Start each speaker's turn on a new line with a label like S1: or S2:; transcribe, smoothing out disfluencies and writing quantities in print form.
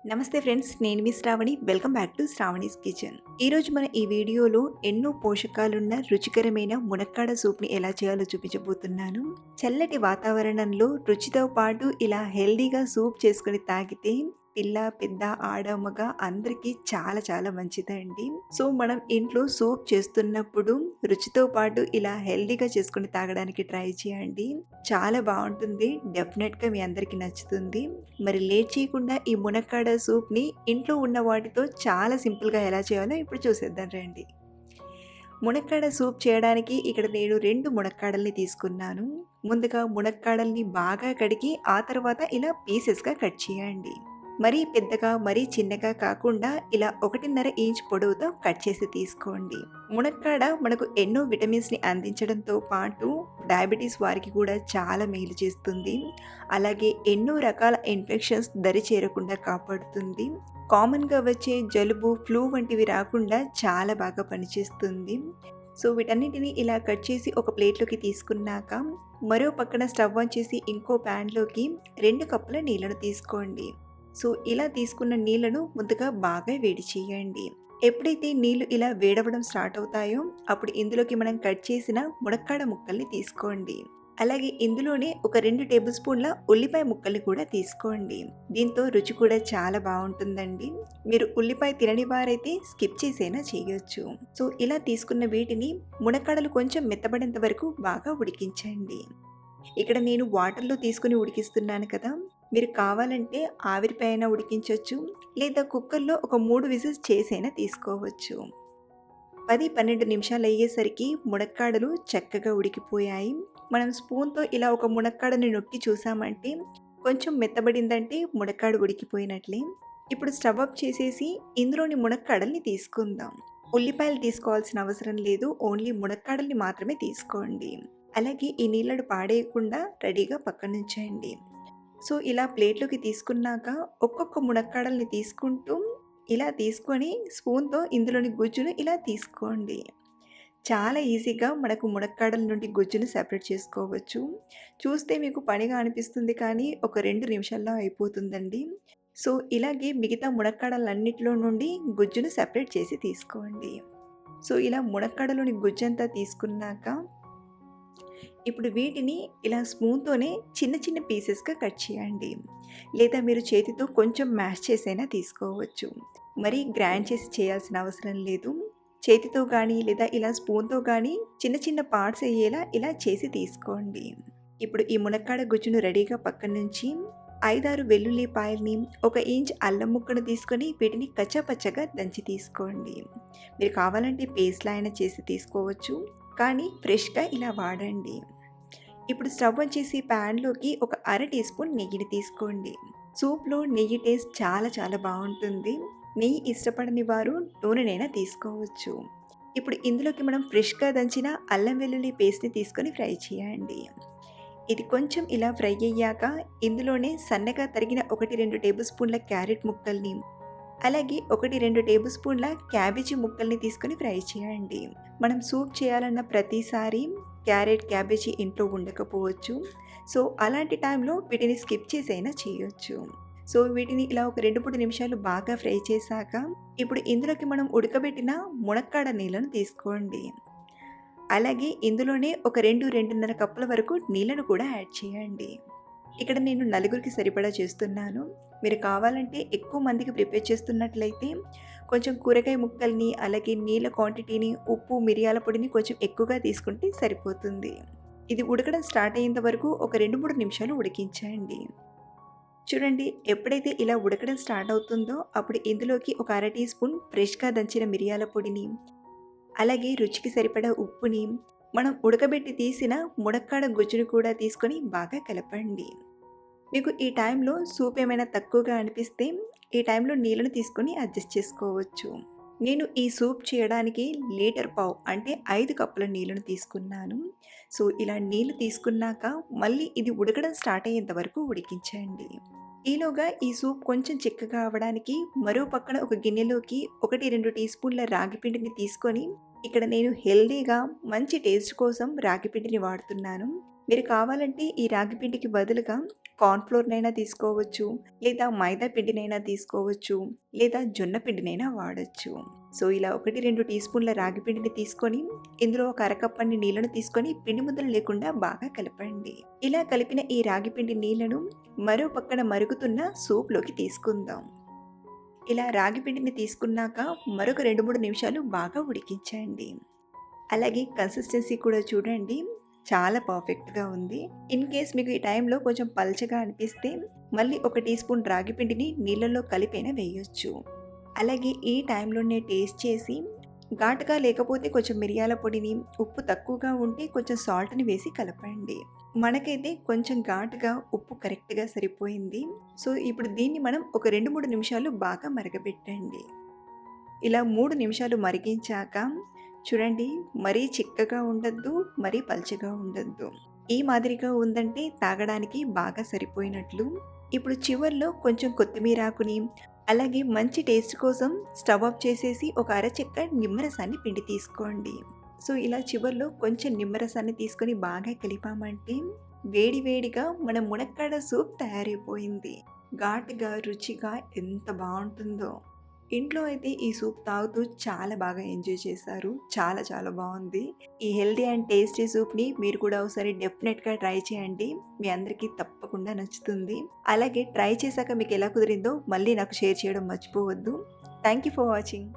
S1: నమస్తే ఫ్రెండ్స్, నేను మీ Shravani. Welcome back to Shravani's kitchen. ఈరోజు మన ఈ వీడియోలో ఎన్నో పోషకాలున్న రుచికరమైన మునక్కాడ సూప్ని ఎలా చేయాలో చూపించబోతున్నాను. చల్లటి వాతావరణంలో రుచితో పాటు ఇలా హెల్దీగా సూప్ చేసుకుని తాగితే పిల్ల పెద్ద ఆడ మగ అందరికీ చాలా చాలా మంచిదండి. సో మనం ఇంట్లో సూప్ చేస్తున్నప్పుడు రుచితో పాటు ఇలా హెల్దీగా చేసుకుని తాగడానికి ట్రై చేయండి. చాలా బాగుంటుంది. డెఫినెట్గా మీ అందరికీ నచ్చుతుంది. మరి లేట్ చేయకుండా ఈ మునక్కాడ సూప్ని ఇంట్లో ఉన్న వాటితో చాలా సింపుల్గా ఎలా చేయాలో ఇప్పుడు చూసేద్దాం రండి. మునక్కాడ సూప్ చేయడానికి ఇక్కడ నేను 2 మునక్కాడల్ని తీసుకున్నాను. ముందుగా మునక్కాడల్ని బాగా కడిగి ఆ తర్వాత ఇలా పీసెస్గా కట్ చేయండి. మరీ పెద్దగా మరీ చిన్నగా కాకుండా ఇలా 1.5 ఇంచ్ పొడవుతో కట్ చేసి తీసుకోండి. మునక్కాడ మనకు ఎన్నో విటమిన్స్ని అందించడంతో పాటు డయాబెటీస్ వారికి కూడా చాలా మేలు చేస్తుంది. అలాగే ఎన్నో రకాల ఇన్ఫెక్షన్స్ దరి చేరకుండా కాపాడుతుంది. కామన్గా వచ్చే జలుబు ఫ్లూ వంటివి రాకుండా చాలా బాగా పనిచేస్తుంది. సో వీటన్నిటిని ఇలా కట్ చేసి ఒక ప్లేట్లోకి తీసుకున్నాక మరో పక్కన స్టవ్ ఆన్ చేసి ఇంకో ప్యాన్లోకి 2 కప్పుల నీళ్ళను తీసుకోండి. సో ఇలా తీసుకున్న నీళ్ళను ముందుగా బాగా వేడి చేయండి. ఎప్పుడైతే నీళ్లు ఇలా వేడవడం స్టార్ట్ అవుతాయో అప్పుడు ఇందులోకి మనం కట్ చేసిన మునక్కాడ ముక్కల్ని తీసుకోండి. అలాగే ఇందులోనే ఒక 2 టేబుల్ స్పూన్ల ఉల్లిపాయ ముక్కల్ని కూడా తీసుకోండి. దీంతో రుచి కూడా చాలా బాగుంటుందండి. మీరు ఉల్లిపాయ తినని వారైతే స్కిప్ చేసైనా చేయొచ్చు. సో ఇలా తీసుకున్న వీటిని మునక్కాడలు కొంచెం మెత్తబడేంత వరకు బాగా ఉడికించండి. ఇక్కడ నేను వాటర్లో తీసుకుని ఉడికిస్తున్నాను కదా, మీరు కావాలంటే ఆవిరిపైన ఉడికించవచ్చు, లేదా కుక్కర్లో ఒక 3 విజిల్స్ చేసైనా తీసుకోవచ్చు. 10-12 నిమిషాలు అయ్యేసరికి మునక్కాడలు చక్కగా ఉడికిపోయాయి. మనం స్పూన్తో ఇలా ఒక మునక్కాడని నొక్కి చూసామంటే కొంచెం మెత్తబడిందంటే మునక్కాడ ఉడికిపోయినట్లే. ఇప్పుడు స్టవ్ ఆఫ్ చేసేసి ఇందులోని మునక్కాడల్ని తీసుకుందాం. ఉల్లిపాయలు తీసుకోవాల్సిన అవసరం లేదు, ఓన్లీ మునక్కాడల్ని మాత్రమే తీసుకోండి. అలాగే ఈ నీళ్ళను పాడేయకుండా రెడీగా పక్కనుంచండి. సో ఇలా ప్లేట్లోకి తీసుకున్నాక ఒక్కొక్క మునక్కాడల్ని తీసుకుంటూ ఇలా తీసుకొని స్పూన్తో ఇందులోని గుజ్జును ఇలా తీసుకోండి. చాలా ఈజీగా మనకు మునక్కాడల నుండి గుజ్జును సెపరేట్ చేసుకోవచ్చు. చూస్తే మీకు పనిగా అనిపిస్తుంది కానీ ఒక 2 నిమిషాల్లో అయిపోతుందండి. సో ఇలాగే మిగతా మునక్కాడలన్నిటిలో నుండి గుజ్జును సెపరేట్ చేసి తీసుకోండి. సో ఇలా మునక్కాడలోని గుజ్జంతా తీసుకున్నాక ఇప్పుడు వీటిని ఇలా స్పూన్తోనే చిన్న చిన్న పీసెస్గా కట్ చేయండి. లేదా మీరు చేతితో కొంచెం మ్యాష్ చేసైనా తీసుకోవచ్చు. మరీ గ్రైండ్ చేసి చేయాల్సిన అవసరం లేదు. చేతితో కానీ లేదా ఇలా స్పూన్తో కానీ చిన్న చిన్న పార్ట్స్ అయ్యేలా ఇలా చేసి తీసుకోండి. ఇప్పుడు ఈ మునక్కాడ గుజ్జును రెడీగా పక్కన నుంచి 5-6 వెల్లుల్లిపాయల్ని 1 ఇంచ్ అల్లం ముక్కను తీసుకొని వీటిని కచ్చాపచ్చగా దంచి తీసుకోండి. మీరు కావాలంటే పేస్ట్లా అయినా చేసి తీసుకోవచ్చు, కానీ ఫ్రెష్గా ఇలా వాడండి. ఇప్పుడు స్టవ్ ఆన్ చేసి ప్యాన్లోకి ఒక 1/2 టీ స్పూన్ నెయ్యిని తీసుకోండి. సూప్లో నెయ్యి టేస్ట్ చాలా చాలా బాగుంటుంది. నెయ్యి ఇష్టపడని వారు నూనెనైనా తీసుకోవచ్చు. ఇప్పుడు ఇందులోకి మనం ఫ్రెష్గా దంచిన అల్లం వెల్లుల్లి పేస్ట్ని తీసుకొని ఫ్రై చేయండి. ఇది కొంచెం ఇలా ఫ్రై అయ్యాక ఇందులోనే సన్నగా తరిగిన 1-2 టేబుల్ స్పూన్ల క్యారెట్ ముక్కల్ని, అలాగే 1-2 టేబుల్ స్పూన్ల క్యాబేజీ ముక్కల్ని తీసుకొని ఫ్రై చేయండి. మనం సూప్ చేయాలన్న ప్రతిసారి క్యారెట్ క్యాబేజీ ఇంట్లో ఉండకపోవచ్చు. సో అలాంటి టైంలో వీటిని స్కిప్ చేసైనా చేయొచ్చు. సో వీటిని ఇలా ఒక 2-3 నిమిషాలు బాగా ఫ్రై చేశాక ఇప్పుడు ఇందులోకి మనం ఉడకబెట్టిన మునక్కాడ నీళ్ళను తీసుకోండి. అలాగే ఇందులోనే ఒక 2-2.5 కప్పుల వరకు నీళ్ళను కూడా యాడ్ చేయండి. ఇక్కడ నేను 4కి సరిపడా చేస్తున్నాను. మీరు కావాలంటే ఎక్కువ మందికి ప్రిపేర్ చేస్తున్నట్లయితే కొంచెం కూరగాయ ముక్కల్ని, అలాగే నీళ్ళ క్వాంటిటీని, ఉప్పు మిరియాల పొడిని కొంచెం ఎక్కువగా తీసుకుంటే సరిపోతుంది. ఇది ఉడకడం స్టార్ట్ అయ్యేంత వరకు ఒక 2-3 నిమిషాలు ఉడికించండి. చూడండి, ఎప్పుడైతే ఇలా ఉడకడం స్టార్ట్ అవుతుందో అప్పుడు ఇందులోకి ఒక 1/2 టీ స్పూన్ ఫ్రెష్గా దంచిన మిరియాల పొడిని, అలాగే రుచికి సరిపడా ఉప్పుని, మనం ఉడకబెట్టి తీసిన మునక్కాడ గుజ్జును కూడా తీసుకొని బాగా కలపండి. మీకు ఈ టైంలో సూప్ ఏమైనా తక్కువగా అనిపిస్తే ఈ టైంలో నీళ్ళను తీసుకొని అడ్జస్ట్ చేసుకోవచ్చు. నేను ఈ సూప్ చేయడానికి 1.5 లీటర్ అంటే 5 కప్పుల నీళ్ళను తీసుకున్నాను. సో ఇలా నీళ్ళు తీసుకున్నాక మళ్ళీ ఇది ఉడకడం స్టార్ట్ అయ్యేంత వరకు ఉడికించండి. ఈలోగా ఈ సూప్ కొంచెం చిక్కగా అవ్వడానికి మరో పక్కన ఒక గిన్నెలోకి 1-2 టీ స్పూన్ల రాగిపిండిని తీసుకొని, ఇక్కడ నేను హెల్దీగా మంచి టేస్ట్ కోసం రాగిపిండిని వాడుతున్నాను. మీరు కావాలంటే ఈ రాగిపిండికి బదులుగా కార్న్‌ఫ్లోర్‌నైనా తీసుకోవచ్చు, లేదా మైదా పిండినైనా తీసుకోవచ్చు, లేదా జొన్న పిండినైనా వాడొచ్చు. సో, ఇలా 1, 2 టీ స్పూన్ల రాగి పిండిని తీసుకొని, ఇందులో ఒక అరకప్పన్ని నీళ్లను తీసుకొని పిండి ముద్దలు లేకుండా బాగా కలపండి. ఇలా కలిపిన ఈ రాగి పిండి నీళ్లను మరో పక్కన మరుగుతున్న సూప్‌లోకి తీసుకుందాం. ఇలా రాగి పిండిని తీసుకున్నాక మరొక 2, 3 నిమిషాలు బాగా ఉడికించండి. అలాగే కన్సిస్టెన్సీ కూడా చూడండి, చాలా పర్ఫెక్ట్‌గా ఉంది. ఇన్ కేస్ మీకు ఈ టైంలో కొంచెం పల్చగా అనిపిస్తే మళ్ళీ ఒక టీ స్పూన్ రాగి పిండిని నీళ్ళలో కలిపైనా వేయొచ్చు. అలాగే ఈ టైంలోనే టేస్ట్ చేసి ఘాటుగా లేకపోతే కొంచెం మిరియాల పొడిని, ఉప్పు తక్కువగా ఉంటే కొంచెం సాల్ట్‌ని వేసి కలపండి. మనకైతే కొంచెం ఘాటుగా, ఉప్పు కరెక్ట్‌గా సరిపోయింది. సో, ఇప్పుడు దీన్ని మనం ఒక 2, 3 నిమిషాలు బాగా మరగబెట్టండి. ఇలా 3 నిమిషాలు మరిగించాక చూడండి, మరీ చిక్కగా ఉండద్దు, మరీ పల్చగా ఉండద్దు. ఈ మాదిరిగా ఉందంటే తాగడానికి బాగా సరిపోయినట్లు. ఇప్పుడు చివర్లో కొంచెం కొత్తిమీర ఆకుని, అలాగే మంచి టేస్ట్ కోసం స్టవ్ ఆఫ్ చేసేసి ఒక అరచెక్క నిమ్మరసాన్ని పిండి తీసుకోండి. సో, ఇలా చివర్లో కొంచెం నిమ్మరసాన్ని తీసుకొని బాగా కలిపామంటే వేడి వేడిగా మన మునక్కాడ సూప్ తయారైపోయింది. ఘాటుగా, రుచిగా ఎంత బావుంటుందో! ఇంట్లో అయితే ఈ సూప్ తాగుతూ చాలా బాగా ఎంజాయ్ చేశారు. చాలా చాలా బావుంది. ఈ హెల్తీ అండ్ టేస్టీ సూప్‌ని మీరు కూడా ఒకసారి డెఫినెట్‌గా ట్రై చేయండి. మీ అందరికీ తప్పకుండా నచ్చుతుంది. అలాగే ట్రై చేశాక మీకు ఎలా కుదిరిందో మళ్ళీ నాకు షేర్ చేయడం మర్చిపోవద్దు. Thank you for watching.